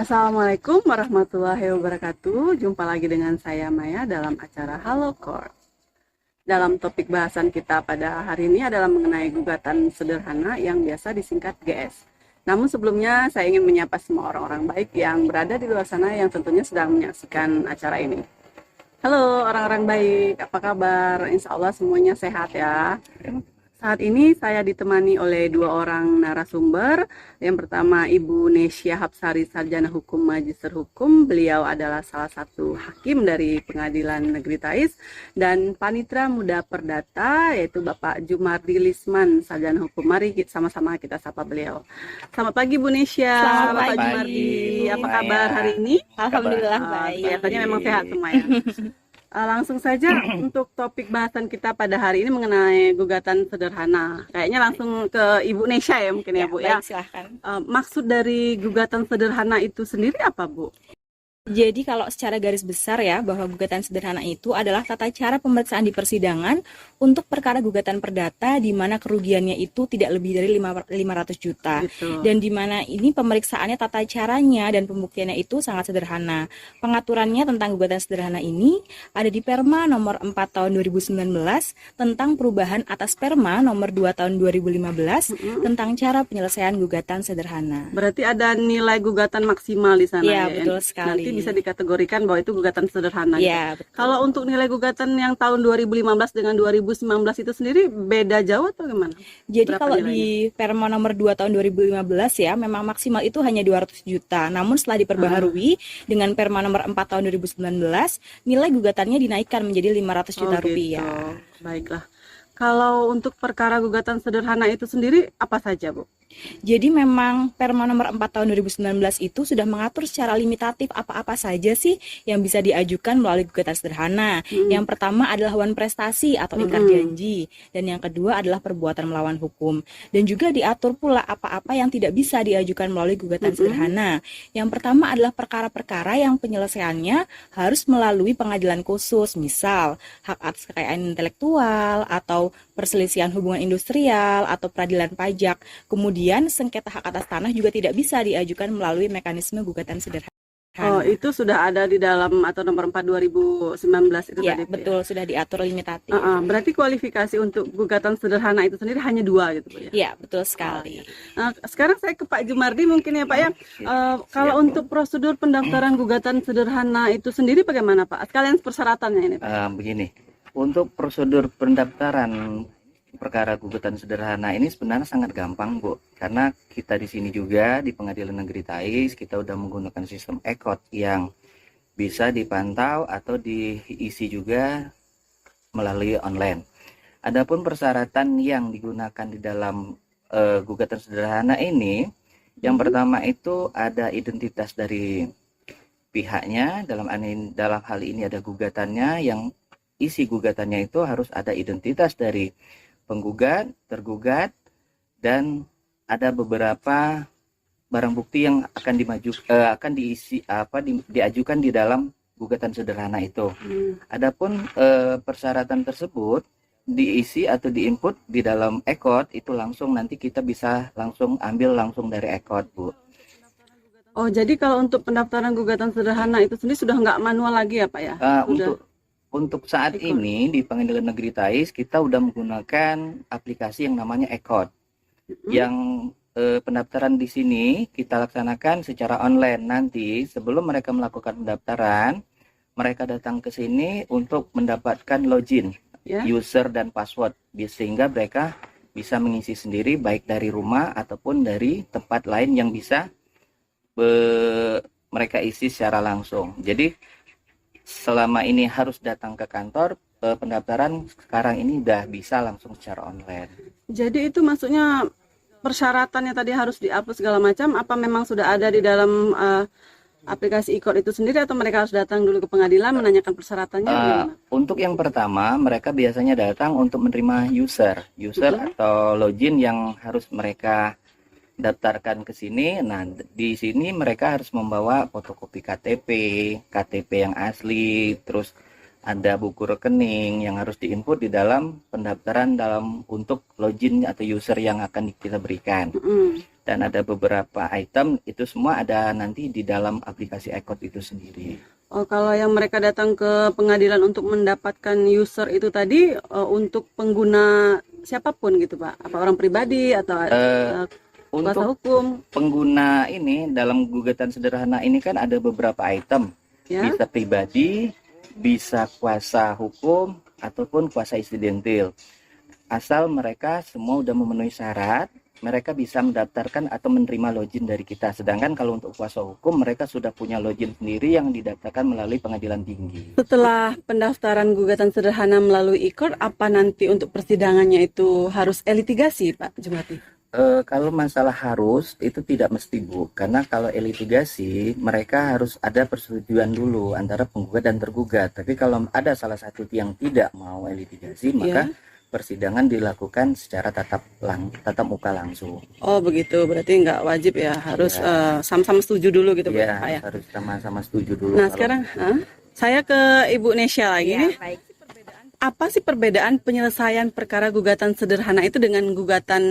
Assalamualaikum warahmatullahi wabarakatuh. Jumpa lagi dengan saya Maya dalam acara Halo Court. Dalam topik bahasan kita pada hari ini adalah mengenai gugatan sederhana yang biasa disingkat GS. Namun sebelumnya saya ingin menyapa semua orang-orang baik yang berada di luar sana yang tentunya sedang menyaksikan acara ini. Halo orang-orang baik, apa kabar? Insya Allah semuanya sehat ya. Saat ini saya ditemani oleh dua orang narasumber. Yang pertama Ibu Nesya Hapsari, Sarjana Hukum Magister Hukum. Beliau adalah salah satu hakim dari Pengadilan Negeri Tais. Dan Panitra Muda Perdata yaitu Bapak Jumardi Lisman, Sarjana Hukum. Mari sama-sama kita sapa beliau. Selamat pagi Bu Nesya, Selamat Bapak pagi, Jumardi. Bu Apa Maya. kabar hari ini? Alhamdulillah baik. Kelihatannya memang sehat semua ya. Langsung saja untuk topik bahasan kita pada hari ini mengenai gugatan sederhana. Kayaknya langsung ke Ibu Nesya ya mungkin ya, Bu ya. Baik, silahkan. Maksud dari gugatan sederhana itu sendiri apa, Bu? Jadi kalau secara garis besar ya, bahwa gugatan sederhana itu adalah tata cara pemeriksaan di persidangan untuk perkara gugatan perdata di mana kerugiannya itu tidak lebih dari 500 juta. Gitu. Dan di mana ini pemeriksaannya, tata caranya dan pembuktiannya itu sangat sederhana. Pengaturannya tentang gugatan sederhana ini ada di Perma nomor 4 tahun 2019 tentang perubahan atas Perma nomor 2 tahun 2015 tentang cara penyelesaian gugatan sederhana. Berarti ada nilai gugatan maksimal di sana Iya, ya. betul sekali. Nanti bisa dikategorikan bahwa itu gugatan sederhana. Iya, Gitu. betul. Kalau untuk nilai gugatan yang tahun 2015 dengan 2019 itu sendiri beda jauh atau gimana? Jadi Berapa kalau nilainya? di Perma nomor 2 tahun 2015 ya, memang maksimal itu hanya 200 juta. Namun setelah diperbaharui dengan Perma nomor 4 tahun 2019, nilai gugatannya dinaikkan menjadi 500 juta rupiah. Baiklah. Kalau untuk perkara gugatan sederhana itu sendiri apa saja, Bu? Jadi memang Perma nomor 4 tahun 2019 itu sudah mengatur secara limitatif apa-apa saja sih yang bisa diajukan melalui gugatan sederhana. Yang pertama adalah wan prestasi atau ingkar janji, dan yang kedua adalah perbuatan melawan hukum. Dan juga diatur pula apa-apa yang tidak bisa diajukan melalui gugatan sederhana. Yang pertama adalah perkara-perkara yang penyelesaiannya harus melalui pengadilan khusus, misal hak atas kekayaan intelektual atau perselisihan hubungan industrial atau peradilan pajak. Kemudian sengketa hak atas tanah juga tidak bisa diajukan melalui mekanisme gugatan sederhana. Oh, itu sudah ada di dalam atau nomor 4 2019 itu Ya, tadi, Bu, betul, sudah diatur limitatif. Berarti kualifikasi untuk gugatan sederhana itu sendiri hanya 2 gitu, Bu ya? Ya, betul sekali. Sekarang saya ke Pak Jumardi mungkin ya, Pak ya. Kalau untuk prosedur pendaftaran gugatan sederhana itu sendiri bagaimana, Pak? Sekalian persyaratannya ini, Pak. Begini, untuk prosedur pendaftaran perkara gugatan sederhana ini sebenarnya sangat gampang, Bu. Karena kita di sini juga di Pengadilan Negeri Tais kita udah menggunakan sistem ECOT yang bisa dipantau atau diisi juga melalui online. Adapun persyaratan yang digunakan di dalam gugatan sederhana ini, yang pertama itu ada identitas dari pihaknya, dalam hal ini ada gugatannya, yang isi gugatannya itu harus ada identitas dari penggugat, tergugat, dan ada beberapa barang bukti yang akan diajukan di dalam gugatan sederhana itu. Adapun persyaratan tersebut diisi atau diinput di dalam ECOT itu langsung nanti kita bisa langsung ambil langsung dari ECOT, Bu. Oh, jadi kalau untuk pendaftaran gugatan sederhana itu sendiri sudah nggak manual lagi ya, Pak ya? Untuk saat ECOT. ini di Pengadilan Negeri Tais kita udah menggunakan aplikasi yang namanya ECOT. Yang pendaftaran di sini kita laksanakan secara online. Nanti sebelum mereka melakukan pendaftaran, mereka datang ke sini untuk mendapatkan login, user dan password, sehingga mereka bisa mengisi sendiri baik dari rumah ataupun dari tempat lain yang bisa mereka isi secara langsung. Jadi selama ini harus datang ke kantor, pendaftaran sekarang ini udah bisa langsung secara online. Jadi itu maksudnya persyaratannya tadi harus dihapus segala macam, apa memang sudah ada di dalam aplikasi e-court itu sendiri atau mereka harus datang dulu ke pengadilan menanyakan persyaratannya? Gimana? Untuk yang pertama, mereka biasanya datang untuk menerima user atau login yang harus mereka daftarkan ke sini. Nah, di sini mereka harus membawa fotokopi KTP yang asli, terus ada buku rekening yang harus diinput di dalam pendaftaran untuk login atau user yang akan kita berikan. dan ada beberapa item, itu semua ada nanti di dalam aplikasi iCourt itu sendiri. Oh, kalau yang mereka datang ke pengadilan untuk mendapatkan user itu tadi untuk pengguna siapapun gitu Pak? Apa orang pribadi atau kuasa Untuk hukum? pengguna ini dalam gugatan sederhana ini kan ada beberapa item, Ya? bisa pribadi, bisa kuasa hukum, ataupun kuasa insidentil. Asal mereka semua udah memenuhi syarat, mereka bisa mendaftarkan atau menerima login dari kita. Sedangkan kalau untuk kuasa hukum, mereka sudah punya login sendiri yang didaftarkan melalui pengadilan tinggi. Setelah pendaftaran gugatan sederhana melalui e-court, apa nanti untuk persidangannya itu harus elitigasi Pak Jumati? Kalau masalah harus, itu tidak mesti Bu. Karena kalau litigasi, mereka harus ada persetujuan dulu antara penggugat dan tergugat. Tapi kalau ada salah satu yang tidak mau litigasi, maka persidangan dilakukan secara tatap muka langsung. Oh begitu, berarti nggak wajib ya, harus sama-sama setuju dulu gitu Iya, Pak ya. harus sama-sama setuju dulu. Nah sekarang saya ke Ibu Nesya lagi nih. Baik. Apa sih perbedaan penyelesaian perkara gugatan sederhana itu dengan gugatan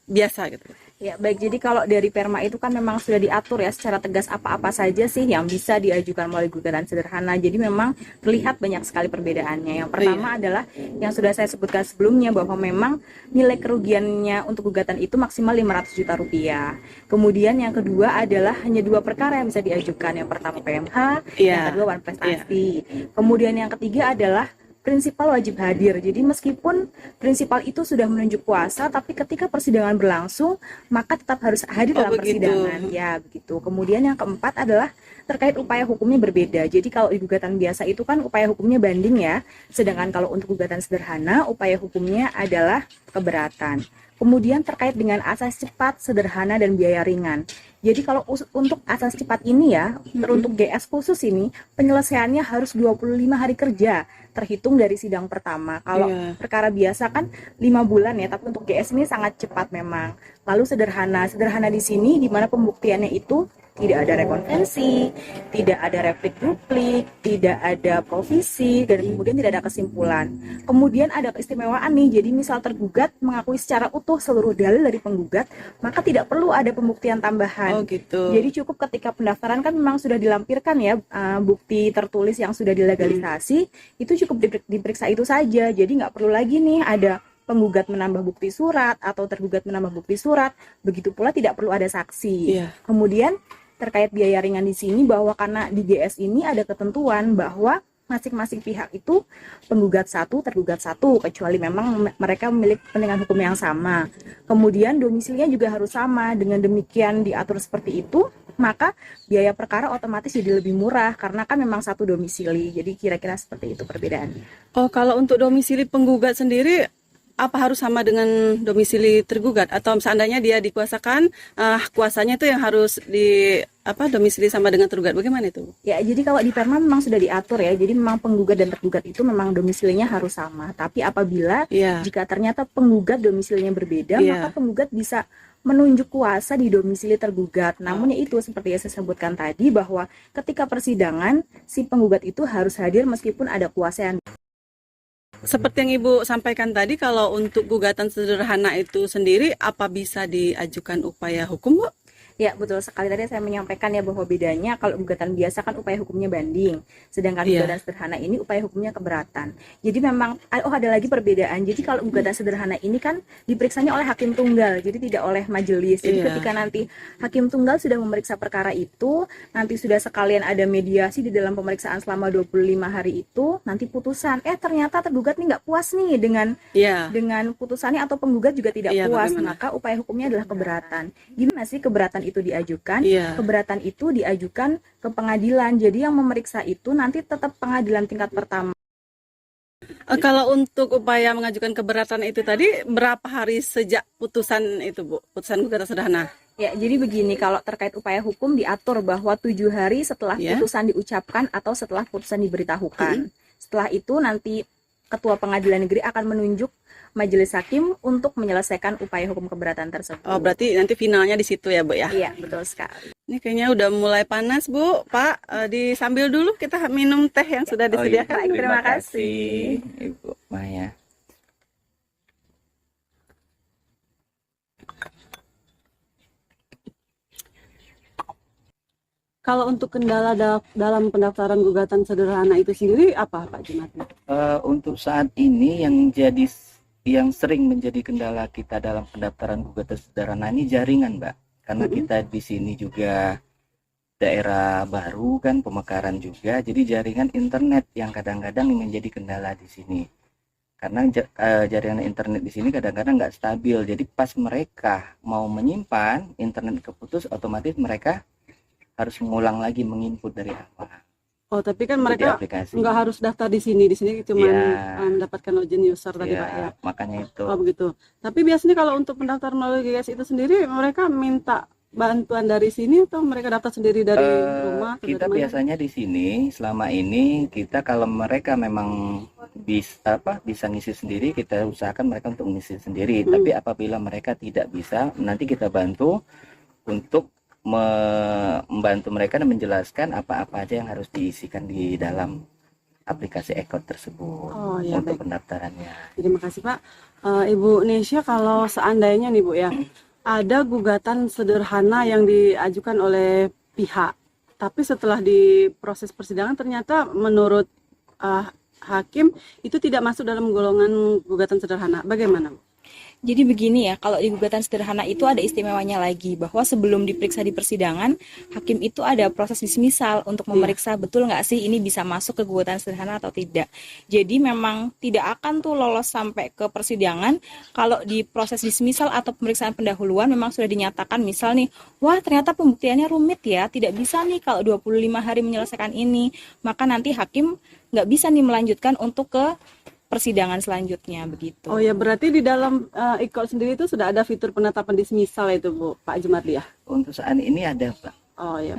biasa gitu? Ya, baik. Jadi kalau dari Perma itu kan memang sudah diatur ya secara tegas apa-apa saja sih yang bisa diajukan melalui gugatan sederhana. Jadi memang terlihat banyak sekali perbedaannya. Yang pertama adalah yang sudah saya sebutkan sebelumnya bahwa memang nilai kerugiannya untuk gugatan itu maksimal 500 juta rupiah. Kemudian yang kedua adalah hanya 2 perkara yang bisa diajukan. Yang pertama PMH, yang kedua wan prestasi. Kemudian yang ketiga adalah prinsipal wajib hadir. Jadi meskipun prinsipal itu sudah menunjuk kuasa, tapi ketika persidangan berlangsung, maka tetap harus hadir dalam persidangan. Ya, begitu. Kemudian yang keempat adalah terkait upaya hukumnya berbeda. Jadi kalau di gugatan biasa itu kan upaya hukumnya banding ya. Sedangkan kalau untuk gugatan sederhana, upaya hukumnya adalah keberatan. Kemudian terkait dengan asas cepat, sederhana, dan biaya ringan. Jadi kalau untuk asas cepat ini ya, teruntuk GS khusus ini, penyelesaiannya harus 25 hari kerja, terhitung dari sidang pertama. Kalau perkara biasa kan 5 bulan ya, tapi untuk GS ini sangat cepat memang. Lalu sederhana di sini di mana pembuktiannya itu tidak ada rekonvensi, tidak ada replik duplik, tidak ada provisi, dan kemudian tidak ada kesimpulan. Kemudian ada keistimewaan nih, jadi misal tergugat mengakui secara utuh seluruh dalil dari penggugat, maka tidak perlu ada pembuktian tambahan. Oh gitu. Jadi cukup ketika pendaftaran kan memang sudah dilampirkan ya bukti tertulis yang sudah dilegalisasi, itu cukup diperiksa itu saja. Jadi nggak perlu lagi nih ada penggugat menambah bukti surat atau tergugat menambah bukti surat. Begitu pula tidak perlu ada saksi. Kemudian terkait biaya ringan di sini bahwa karena di GS ini ada ketentuan bahwa masing-masing pihak itu penggugat satu, tergugat satu, kecuali memang mereka memiliki kepentingan hukum yang sama. Kemudian domisilinya juga harus sama. Dengan demikian diatur seperti itu, maka biaya perkara otomatis jadi lebih murah karena kan memang satu domisili. Jadi kira-kira seperti itu perbedaannya. Oh, kalau untuk domisili penggugat sendiri apa harus sama dengan domisili tergugat atau seandainya dia dikuasakan kuasanya itu yang harus domisili sama dengan tergugat, bagaimana itu? Ya, jadi kalau di Perma memang sudah diatur ya, jadi memang penggugat dan tergugat itu memang domisilinya harus sama. Tapi apabila jika ternyata penggugat domisilinya berbeda, maka penggugat bisa menunjuk kuasa di domisili tergugat. Namun ya itu seperti yang saya sebutkan tadi bahwa ketika persidangan si penggugat itu harus hadir meskipun ada kuasa yang seperti yang Ibu sampaikan tadi, kalau untuk gugatan sederhana itu sendiri, apa bisa diajukan upaya hukum, Bu? Ya, betul sekali. Tadi saya menyampaikan ya bahwa bedanya kalau gugatan biasa kan upaya hukumnya banding, sedangkan gugatan sederhana ini upaya hukumnya keberatan. Jadi memang ada lagi perbedaan. Jadi kalau gugatan sederhana ini kan diperiksanya oleh hakim tunggal, jadi tidak oleh majelis. Jadi ketika nanti hakim tunggal sudah memeriksa perkara itu, nanti sudah sekalian ada mediasi di dalam pemeriksaan selama 25 hari itu, nanti putusan ternyata tergugat nih nggak puas nih dengan putusannya atau penggugat juga tidak puas, maka upaya hukumnya adalah keberatan. Gimana sih keberatan itu diajukan? Keberatan itu diajukan ke pengadilan. Jadi yang memeriksa itu nanti tetap pengadilan tingkat pertama. Kalau untuk upaya mengajukan keberatan itu tadi berapa hari sejak putusan itu, Bu? Putusan gugatan sederhana. Ya, jadi begini, kalau terkait upaya hukum diatur bahwa 7 hari setelah putusan diucapkan atau setelah putusan diberitahukan. Setelah itu nanti Ketua Pengadilan Negeri akan menunjuk majelis hakim untuk menyelesaikan upaya hukum keberatan tersebut. Oh, berarti nanti finalnya di situ ya, Bu ya? Iya, betul sekali. Ini kayaknya udah mulai panas, Bu. Pak, disambil dulu kita minum teh yang sudah disediakan. Terima kasih, Ibu Maya. Kalau untuk kendala dalam pendaftaran gugatan sederhana itu sendiri apa Pak Jumatli? Untuk saat ini yang sering menjadi kendala kita dalam pendaftaran gugatan sederhana ini jaringan, Mbak. Karena kita di sini juga daerah baru kan, pemekaran juga, jadi jaringan internet yang kadang-kadang menjadi kendala di sini. Karena jaringan internet di sini kadang-kadang nggak stabil, jadi pas mereka mau menyimpan, internet keputus, otomatis mereka harus mengulang lagi menginput dari awal. Oh, tapi kan Itu di mereka aplikasi. nggak harus daftar di sini cuma Ya. mendapatkan login user tadi Ya, Pak ya. makanya itu. Oh begitu. Tapi biasanya kalau untuk pendaftaran melalui GS itu sendiri mereka minta bantuan dari sini atau mereka daftar sendiri dari rumah? Atau Kita dari mana? biasanya di sini selama ini kita kalau mereka memang bisa ngisi sendiri, kita usahakan mereka untuk ngisi sendiri. Tapi apabila mereka tidak bisa, nanti kita bantu untuk membantu mereka dan menjelaskan apa-apa aja yang harus diisikan di dalam aplikasi Ecode tersebut Oh ya untuk baik. pendaftarannya. Terima kasih Pak. Ibu Nesya, kalau seandainya nih Bu ya, ada gugatan sederhana yang diajukan oleh pihak, tapi setelah di proses persidangan ternyata menurut hakim itu tidak masuk dalam golongan gugatan sederhana. Bagaimana Bu? Jadi begini ya, kalau di gugatan sederhana itu ada istimewanya lagi, bahwa sebelum diperiksa di persidangan, hakim itu ada proses dismisal untuk memeriksa betul nggak sih ini bisa masuk ke gugatan sederhana atau tidak. Jadi memang tidak akan tuh lolos sampai ke persidangan kalau di proses dismisal atau pemeriksaan pendahuluan memang sudah dinyatakan misal nih, wah ternyata pembuktiannya rumit ya, tidak bisa nih kalau 25 hari menyelesaikan ini, maka nanti hakim nggak bisa nih melanjutkan untuk ke persidangan selanjutnya begitu. Oh ya, berarti di dalam Ecode sendiri itu sudah ada fitur penetapan dismisal itu Bu, Pak Jumatli ya? Untuk saat ini ada, Pak. Oh ya.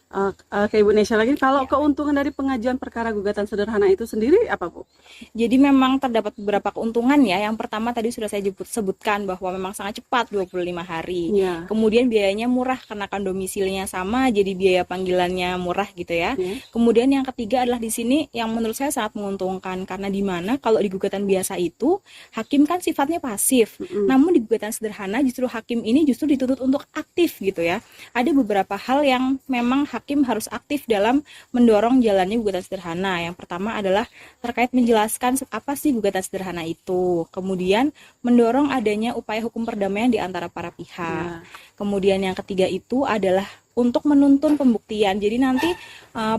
Oke Ibu Nesya lagi, kalau keuntungan dari pengajuan perkara gugatan sederhana itu sendiri apa Bu? Jadi memang terdapat beberapa keuntungan ya. Yang pertama tadi sudah saya sebutkan bahwa memang sangat cepat 25 hari. Ya. Kemudian biayanya murah karena kan domisilinya sama, jadi biaya panggilannya murah gitu ya. Kemudian yang ketiga adalah di sini yang menurut saya sangat menguntungkan karena di mana kalau di gugatan biasa itu hakim kan sifatnya pasif. Namun di gugatan sederhana justru hakim ini justru dituntut untuk aktif gitu ya. Ada beberapa hal yang memang hakim harus aktif dalam mendorong jalannya gugatan sederhana. Yang pertama adalah terkait menjelaskan apa sih gugatan sederhana itu. Kemudian mendorong adanya upaya hukum perdamaian di antara para pihak. Kemudian yang ketiga itu adalah untuk menuntun pembuktian. Jadi nanti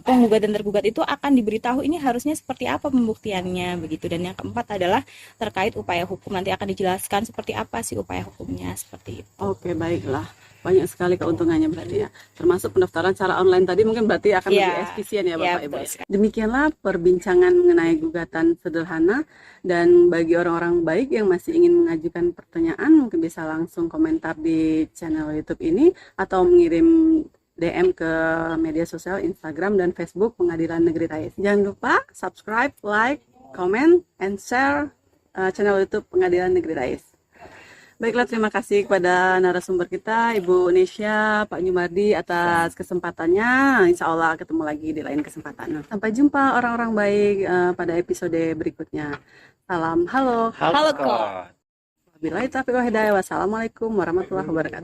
penggugat dan tergugat itu akan diberitahu ini harusnya seperti apa pembuktiannya begitu. Dan yang keempat adalah terkait upaya hukum. Nanti akan dijelaskan seperti apa sih upaya hukumnya seperti itu. Oke, baiklah. Banyak sekali keuntungannya berarti ya. Termasuk pendaftaran secara online tadi mungkin berarti akan lebih efisien ya Bapak Ibu. Demikianlah perbincangan mengenai gugatan sederhana, dan bagi orang-orang baik yang masih ingin mengajukan pertanyaan mungkin bisa langsung komentar di channel YouTube ini atau mengirim DM ke media sosial Instagram dan Facebook Pengadilan Negeri Tais. Jangan lupa subscribe, like, comment, and share channel YouTube Pengadilan Negeri Tais. Baiklah, terima kasih kepada narasumber kita, Ibu Nesya, Pak Jumardi atas kesempatannya. Insya Allah ketemu lagi di lain kesempatan. Sampai jumpa orang-orang baik pada episode berikutnya. Salam halo. Halo kok. Wabillahi taufiq wal hidayah. Wassalamualaikum warahmatullahi wabarakatuh.